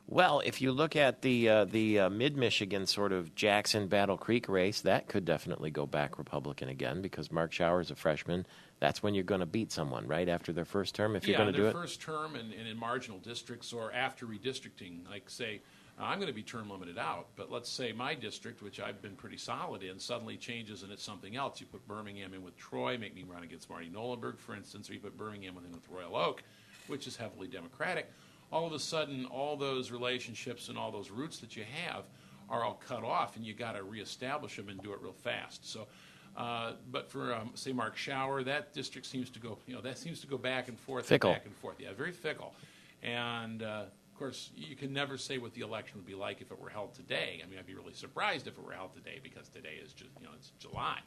Well, if you look at the mid-Michigan sort of Jackson-Battle Creek race, that could definitely go back Republican again because Mark Schauer's a freshman. That's when you're going to beat someone, right, after their first term, if you're going to do it? Yeah, their first term and in marginal districts or after redistricting. Like, say, I'm going to be term limited out, but let's say my district, which I've been pretty solid in, suddenly changes and it's something else. You put Birmingham in with Troy, make me run against Marty Nolenberg, for instance, or you put Birmingham in with Royal Oak, which is heavily Democratic. All of a sudden, all those relationships and all those roots that you have are all cut off, and you got to reestablish them and do it real fast. So, but for say Mark Schauer, that district seems to go, that seems to go back and forth, fickle. Back and forth. Yeah, very fickle. And of course, you can never say what the election would be like if it were held today. I mean, I'd be really surprised if it were held today because today is just, it's July.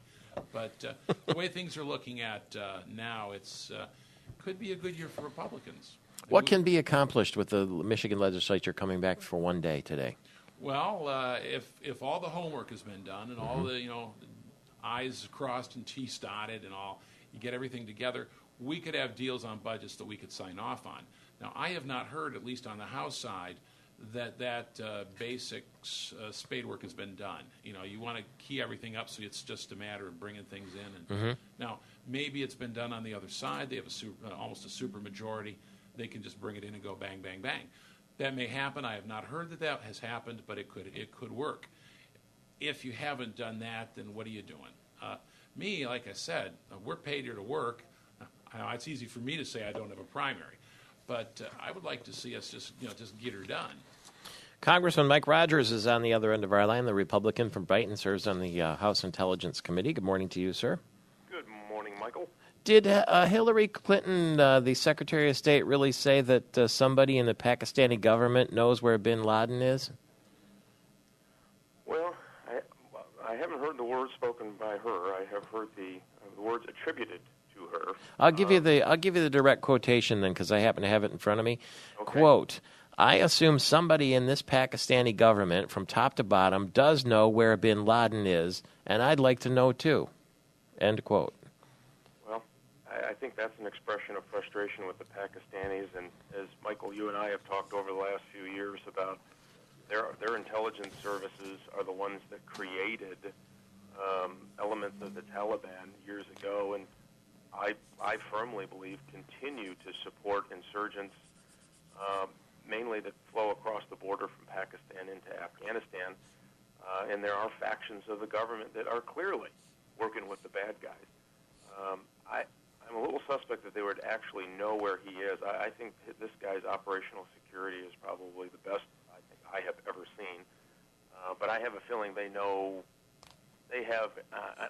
But the way things are looking at now, it's could be a good year for Republicans. What can be accomplished with the Michigan legislature coming back for one day today? Well, if all the homework has been done and all the I's crossed and T's dotted and all, you get everything together, we could have deals on budgets that we could sign off on. Now, I have not heard, at least on the House side, that basic spade work has been done. You want to key everything up so it's just a matter of bringing things in. And now, maybe it's been done on the other side. They have almost a super majority. They can just bring it in and go bang, bang, bang. That may happen. I have not heard that has happened, but it could work. If you haven't done that, then what are you doing? Me, like I said, we're paid here to work. It's easy for me to say I don't have a primary, but I would like to see us just get her done. Congressman Mike Rogers is on the other end of our line, the Republican from Brighton, serves on the House Intelligence Committee. Good morning to you, sir. Good morning, Michael. Did Hillary Clinton, the Secretary of State, really say that somebody in the Pakistani government knows where bin Laden is? Well, I haven't heard the words spoken by her. I have heard the words attributed to her. I'll give you the direct quotation then, because I happen to have it in front of me. Okay. Quote, "I assume somebody in this Pakistani government, from top to bottom, does know where bin Laden is, and I'd like to know too." End quote. I think that's an expression of frustration with the Pakistanis, and as Michael, you and I have talked over the last few years about their intelligence services are the ones that created elements of the Taliban years ago, and I firmly believe continue to support insurgents, mainly that flow across the border from Pakistan into Afghanistan, and there are factions of the government that are clearly working with the bad guys. I'm a little suspect that they would actually know where he is. I think this guy's operational security is probably the best I have ever seen. But I have a feeling they have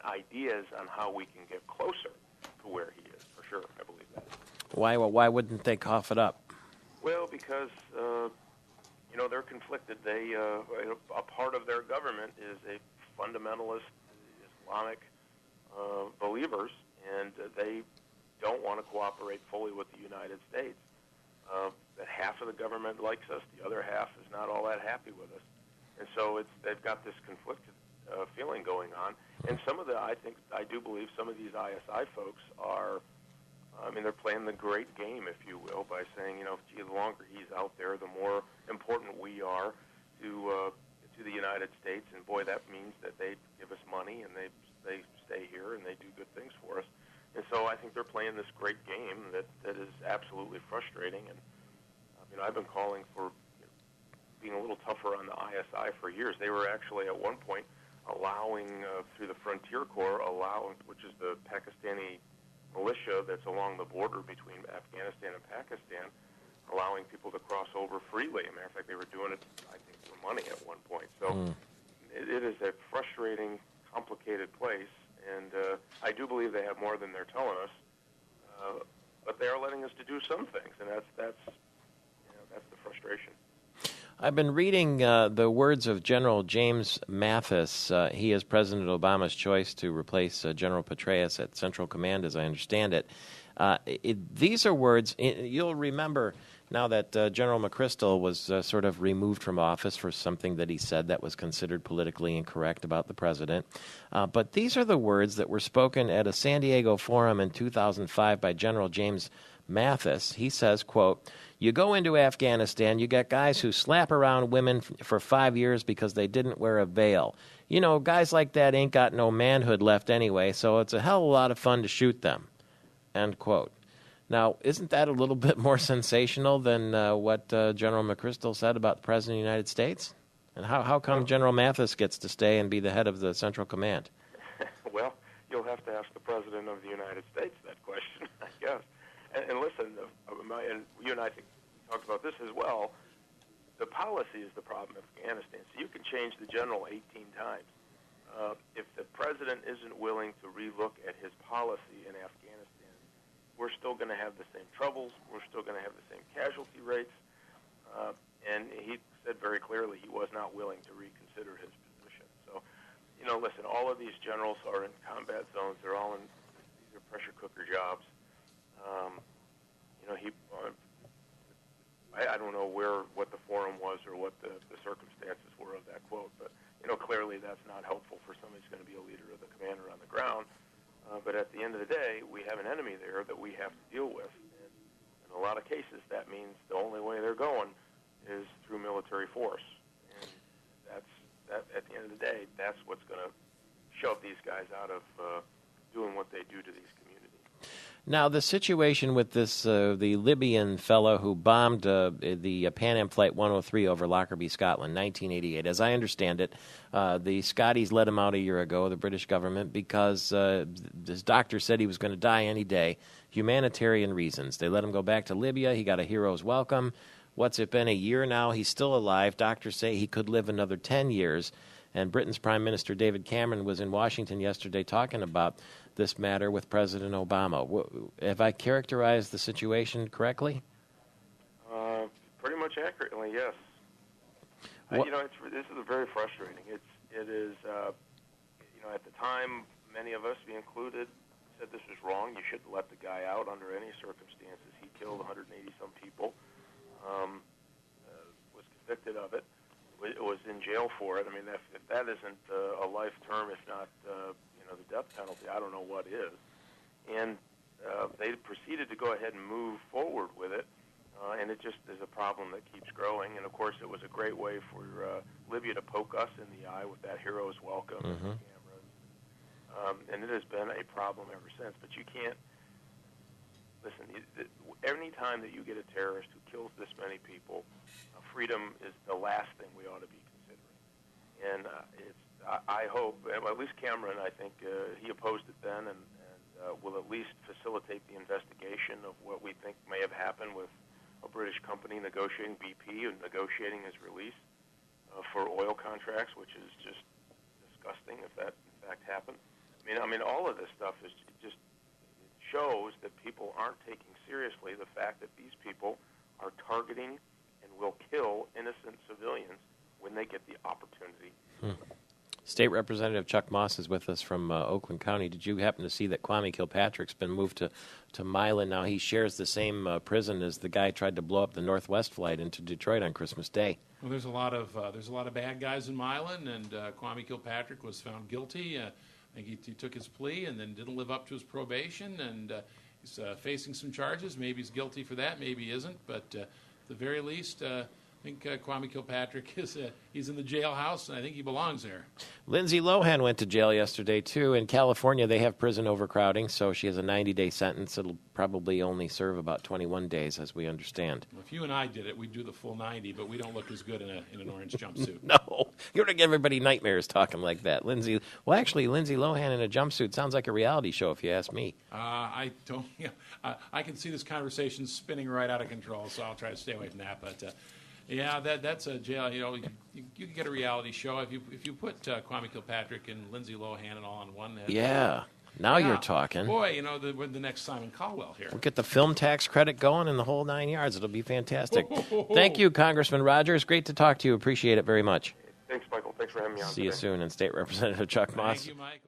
ideas on how we can get closer to where he is, for sure. I believe that. Why wouldn't they cough it up? Well, because, they're conflicted. A part of their government is a fundamentalist Islamic believers, and they don't want to cooperate fully with the United States. That half of the government likes us, the other half is not all that happy with us. And so they've got this conflicted feeling going on. And I do believe some of these ISI folks are, they're playing the great game, if you will, by saying, the longer he's out there, the more important we are to the United States. And boy, that means that they give us money and they stay here and they do good things for us. And so I think they're playing this great game that is absolutely frustrating. And I've been calling for being a little tougher on the ISI for years. They were actually at one point allowing through the Frontier Corps, which is the Pakistani militia that's along the border between Afghanistan and Pakistan, allowing people to cross over freely. As a matter of fact, they were doing it, I think, for money at one point. So it is a frustrating, complicated place. And I do believe they have more than they're telling us, but they are letting us to do some things, and that's the frustration. I've been reading the words of General James Mathis. He is President Obama's choice to replace General Petraeus at Central Command, as I understand it. These are words, you'll remember now that General McChrystal was sort of removed from office for something that he said that was considered politically incorrect about the president. But these are the words that were spoken at a San Diego forum in 2005 by General James Mathis. He says, quote, "You go into Afghanistan, you got guys who slap around women for 5 years because they didn't wear a veil. You know, guys like that ain't got no manhood left anyway, so it's a hell of a lot of fun to shoot them." End quote. Now, isn't that a little bit more sensational than what General McChrystal said about the President of the United States? And how come General Mathis gets to stay and be the head of the Central Command? Well, you'll have to ask the President of the United States that question, I guess. And listen, and you and I think we talked about this as well. The policy is the problem in Afghanistan. So you can change the general 18 times. If the president isn't willing to relook at his policy in Afghanistan, we're still going to have the same troubles. We're still going to have the same casualty rates. And he said very clearly he was not willing to reconsider his position. So, you know, listen, all of these generals are in combat zones. They're all in, these are pressure cooker jobs. You know, I don't know what the forum was or what the circumstances were of that quote, but, you know, clearly that's not helpful for somebody who's going to be a leader of the commander on the ground. But at the end of the day, we have an enemy there that we have to deal with. And in a lot of cases, that means the only way they're going is through military force. And at the end of the day, that's what's going to shove these guys out of doing what they do to these communities. Now, the situation with this, the Libyan fellow who bombed the Pan Am Flight 103 over Lockerbie, Scotland, 1988. As I understand it, the Scotties let him out a year ago, the British government, because this doctor said he was going to die any day. Humanitarian reasons. They let him go back to Libya. He got a hero's welcome. What's it been, a year now? He's still alive. Doctors say he could live another 10 years. And Britain's Prime Minister David Cameron was in Washington yesterday talking about this matter with President Obama. Have I characterized the situation correctly? Pretty much accurately, yes. You know, this is very frustrating. It is. You know, at the time, many of us, me included, said this was wrong. You shouldn't let the guy out under any circumstances. He killed 180 some people. Was convicted of it. Was in jail for it. I mean, if that isn't a life term, if not you know, the death penalty, I don't know what is. And they proceeded to go ahead and move forward with it, and it just is a problem that keeps growing. And of course, it was a great way for Libya to poke us in the eye with that hero's welcome and the cameras. And it has been a problem ever since. But you can't listen. Any time that you get a terrorist who kills this many people, freedom is the last thing we ought to be considering. And I hope, well, at least Cameron, I think he opposed it then, and will at least facilitate the investigation of what we think may have happened with a British company negotiating BP and negotiating his release for oil contracts, which is just disgusting if that in fact happened. I mean, all of this stuff is just shows that people aren't taking seriously the fact that these people are targeting and will kill innocent civilians when they get the opportunity. State Representative Chuck Moss is with us from Oakland County. Did you happen to see that Kwame Kilpatrick's been moved to Milan? Now he shares the same prison as the guy who tried to blow up the Northwest flight into Detroit on Christmas Day. Well, there's a lot of bad guys in Milan, and Kwame Kilpatrick was found guilty. I think he took his plea and then didn't live up to his probation, and he's facing some charges. Maybe he's guilty for that, maybe he isn't, but at the very least, I think Kwame Kilpatrick he's in the jailhouse, and I think he belongs there. Lindsay Lohan went to jail yesterday, too. In California, they have prison overcrowding, so she has a 90-day sentence. It'll probably only serve about 21 days, as we understand. Well, if you and I did it, we'd do the full 90, but we don't look as good in an orange jumpsuit. No, you're going to give everybody nightmares talking like that. Lindsay Lohan in a jumpsuit sounds like a reality show, if you ask me. I don't. I can see this conversation spinning right out of control, so I'll try to stay away from that. But yeah, that's a jail. You know, you can get a reality show if you put Kwame Kilpatrick and Lindsay Lohan and all on one. Yeah. Now you're talking. Boy, you know, we're the next Simon Cowell here. We'll get the film tax credit going and the whole 9 yards. It'll be fantastic. Thank you, Congressman Rogers. Great to talk to you. Appreciate it very much. Thanks, Michael. Thanks for having me on. See you soon. And State Representative Chuck Moss. Thank you, Michael.